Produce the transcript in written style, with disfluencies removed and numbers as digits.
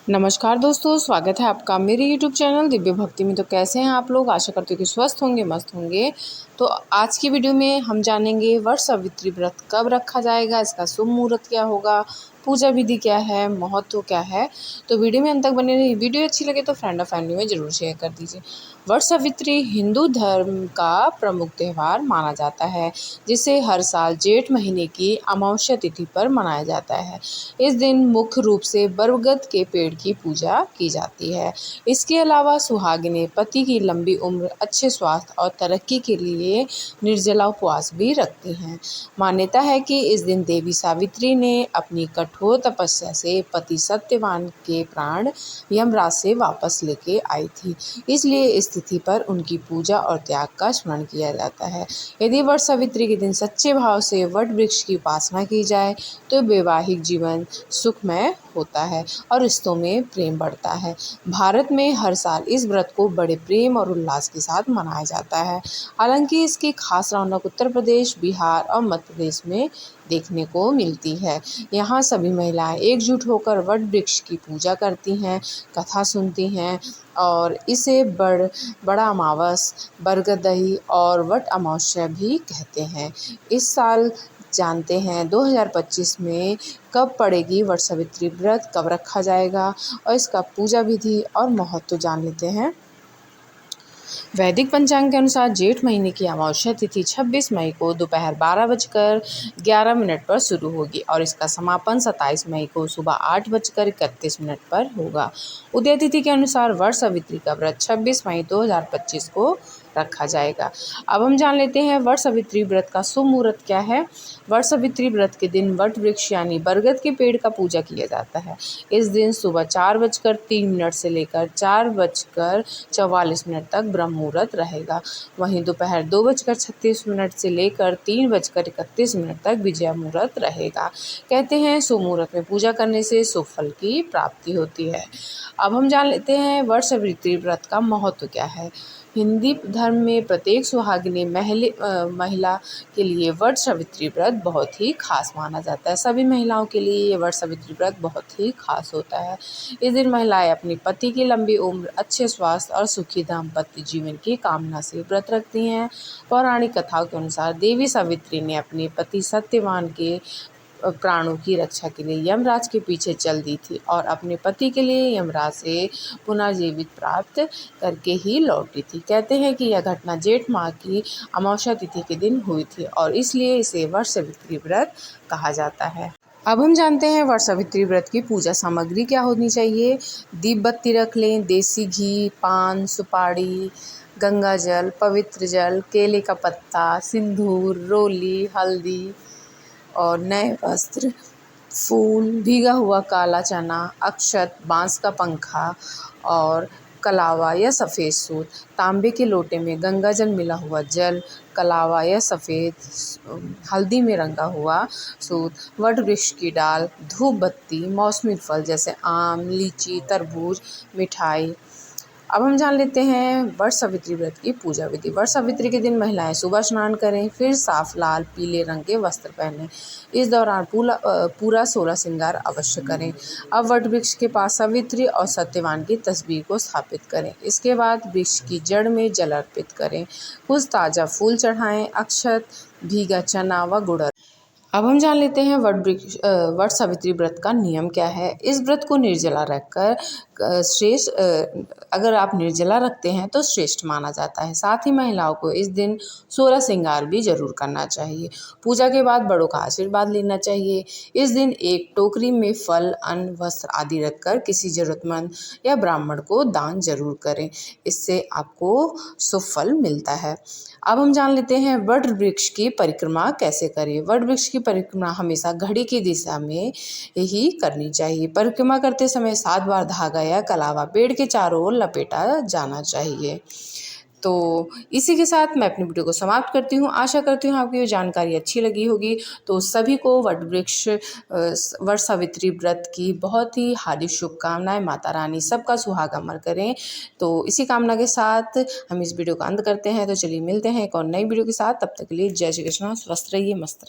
नमस्कार दोस्तों, स्वागत है आपका मेरे यूट्यूब चैनल दिव्य भक्ति में। तो कैसे हैं आप लोग? आशा करती हूँ कि स्वस्थ होंगे, मस्त होंगे। तो आज की वीडियो में हम जानेंगे वट सावित्री व्रत कब रखा जाएगा, इसका शुभ मुहूर्त क्या होगा, पूजा विधि क्या है, महत्व क्या है। तो वीडियो में अंत तक बने रहिए। वीडियो अच्छी लगे तो फ्रेंड और फैमिली में ज़रूर शेयर कर दीजिए। वट सावित्री हिंदू धर्म का प्रमुख त्यौहार माना जाता है, जिसे हर साल जेठ महीने की अमावस्या तिथि पर मनाया जाता है। इस दिन मुख्य रूप से बरगद के पेड़ की पूजा की जाती है। इसके अलावा सुहागिनें पति की लंबी उम्र, अच्छे स्वास्थ्य और तरक्की के लिए निर्जला उपवास भी रखती हैं। मान्यता है कि इस दिन देवी सावित्री ने अपनी कठोर तपस्या से पति सत्यवान के प्राण यमराज से वापस लेके आई थी, इसलिए इस तिथि पर उनकी पूजा और त्याग का स्मरण किया जाता है। यदि वट सावित्री के दिन सच्चे भाव से वट वृक्ष की उपासना की जाए तो वैवाहिक जीवन सुखमय होता है और रिश्तों में प्रेम बढ़ता है। भारत में हर साल इस व्रत को बड़े प्रेम और उल्लास के साथ मनाया जाता है। हालांकि इसकी खास रौनक उत्तर प्रदेश, बिहार और मध्य प्रदेश में देखने को मिलती है। यहाँ सभी महिलाएं एकजुट होकर वट वृक्ष की पूजा करती हैं, कथा सुनती हैं और इसे बड़ा अमावस, बरगदही और वट अमावस्या भी कहते हैं। इस साल जानते हैं 2025 में कब पड़ेगी वट सावित्री व्रत, कब रखा जाएगा और इसका पूजा विधि और महत्व जान लेते हैं। वैदिक पंचांग के अनुसार जेठ महीने की अमावस्या तिथि 26 मई को दोपहर 12:11 पर शुरू होगी और इसका समापन 27 मई को सुबह 8:31 पर होगा। उदय तिथि के अनुसार वट सावित्री का व्रत 26 मई 2025 को रखा जाएगा। अब हम जान लेते हैं वट सावित्री व्रत का शुभ मुहूर्त क्या है। वट सावित्री व्रत के दिन वट वृक्ष यानी बरगद के पेड़ का पूजा किया जाता है। इस दिन सुबह 4:03 से लेकर 4:44 तक ब्रह्म मुहूर्त रहेगा। वहीं दोपहर 2:36 से लेकर 3:31 तक विजय मुहूर्त रहेगा। कहते हैं शुभ मुहूर्त में पूजा करने से शुभ फल की प्राप्ति होती है। अब हम जान लेते हैं वट सावित्री व्रत का महत्व क्या है। हिंदी धर्म में प्रत्येक सुहागिनी महिला के लिए वट सावित्री व्रत बहुत ही खास माना जाता है। सभी महिलाओं के लिए ये वट सावित्री व्रत बहुत ही खास होता है। इस दिन महिलाएं अपने पति की लंबी उम्र, अच्छे स्वास्थ्य और सुखी दाम्पत्य जीवन की कामना से व्रत रखती हैं। पौराणिक कथाओं के अनुसार देवी सावित्री ने अपने पति सत्यवान के प्राणों की रक्षा के लिए यमराज के पीछे चल दी थी और अपने पति के लिए यमराज से पुनर्जीवित प्राप्त करके ही लौटी थी। कहते हैं कि यह घटना जेठ माह की अमावस्या तिथि के दिन हुई थी और इसलिए इसे वट सावित्री व्रत कहा जाता है। अब हम जानते हैं वट सावित्री व्रत की पूजा सामग्री क्या होनी चाहिए। दीप बत्ती रख लें, देसी घी, पान, सुपारी, गंगा जल, पवित्र जल, केले का पत्ता, सिंदूर, रोली, हल्दी और नए वस्त्र, फूल, भीगा हुआ काला चना, अक्षत, बांस का पंखा और कलावा या सफ़ेद सूत, तांबे के लोटे में गंगा जल मिला हुआ जल, कलावा या सफ़ेद हल्दी में रंगा हुआ सूत, वट वृक्ष की डाल, धूप बत्ती, मौसमी फल जैसे आम, लीची, तरबूज, मिठाई। अब हम जान लेते हैं वट सावित्री व्रत की पूजा विधि। वट सावित्री के दिन महिलाएं सुबह स्नान करें, फिर साफ लाल पीले रंग के वस्त्र पहनें। इस दौरान पूरा 16 श्रृंगार अवश्य करें। अब वट वृक्ष के पास सावित्री और सत्यवान की तस्वीर को स्थापित करें। इसके बाद वृक्ष की जड़ में जल अर्पित करें, कुछ ताज़ा फूल चढ़ाएं, अक्षत, भीगा चना व गुड़। अब हम जान लेते हैं वट सावित्री व्रत का नियम क्या है। इस व्रत को निर्जला रखकर श्रेष्ठ, अगर आप निर्जला रखते हैं तो श्रेष्ठ माना जाता है। साथ ही महिलाओं को इस दिन 16 श्रृंगार भी जरूर करना चाहिए। पूजा के बाद बड़ों का आशीर्वाद लेना चाहिए। इस दिन एक टोकरी में फल, अन्न, वस्त्र आदि रखकर किसी जरूरतमंद या ब्राह्मण को दान जरूर करें। इससे आपको शुभ फल मिलता है। अब हम जान लेते हैं वट वृक्ष की परिक्रमा कैसे करें। वट वृक्ष की परिक्रमा हमेशा घड़ी की दिशा में ही करनी चाहिए। परिक्रमा करते समय 7 बार धागा या कलावा पेड़ के चारों ओर लपेटा जाना चाहिए। तो इसी के साथ मैं अपनी वीडियो को समाप्त करती हूँ। आशा करती हूँ आपको ये जानकारी अच्छी लगी होगी। तो सभी को वट सावित्री व्रत की बहुत ही हार्दिक शुभकामनाएं। माता रानी सबका सुहाग अमर करें। तो इसी कामना के साथ हम इस वीडियो का अंत करते हैं। तो चलिए मिलते हैं एक और नई वीडियो के साथ। तब तक के लिए जय श्री कृष्ण। स्वस्थ रहिए, मस्त रहिए।